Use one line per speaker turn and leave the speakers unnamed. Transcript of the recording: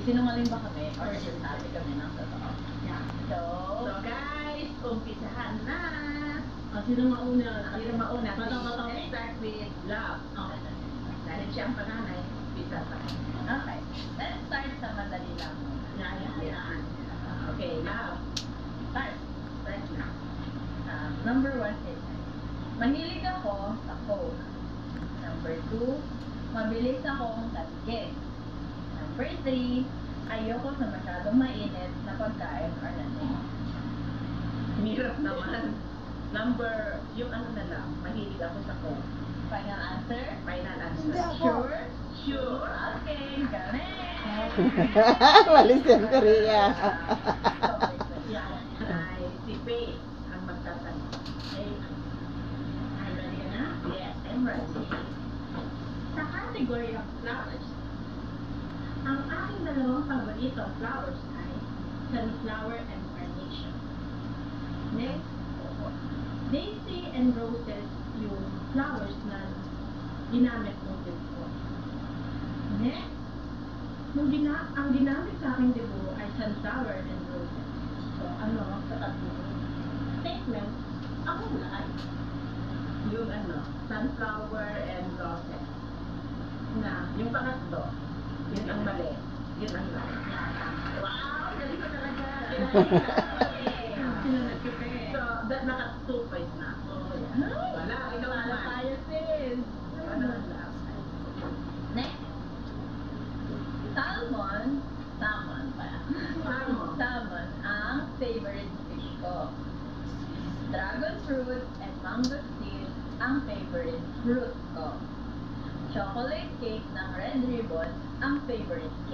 Sinungaling ba kami? Or sabi kami ng totoo?
Yeah.
So
Guys, umpisahan na.
Sino mauna?
Sino mauna?
Patong-patong.
Let's start with love.
Okay.
Dahil siya ang panganay, umpisa sa kanya.
Okay. Let's start sa madali lang.
Yan. Okay, love.
Start.
Start na.
Number 1 is, mahilig ako sa Coke. Number 2, mabilis akong taskin. Number 3, ayoko sa masyadong mainit na pagkain or lasing.
Hirap naman. Number, yung ano na lang, mahilig ako sa Coke.
Final answer?
Final answer.
Hindi ako.
Sure?
Sure.
Okay, correct!
Malis yan, Korea.
Yan ay si Faye ang magtatanong.
Okay. Are you ready na?
Yes, I'm ready.
Sa category of flowers, ang aking dalawang paboritong flowers ay sunflower and carnation. Next, daisy and roses yung flowers na ginamit mong debut. Next, ang ginamit sa aking debut ay sunflower and roses. So, ano, sa tatlong statement, ako lahat.
Yung ano, sunflower and roses.
Na,
Yung pangatlo, yun ang mali. Yun ang love. Wow! Galing ko talaga.
sino nagkipe?
So, that naka 2 points na.
Oh, yeah.
Wala, ikaw
Wala
naman.
tayo, sis.
Ikaw naman love.
Next. Salmon pala. Salmon ang favorite fish ko. Dragon fruit and mangosteen ang favorite fruit ko. Chocolate cake ng Red Ribbon ang favorite cake.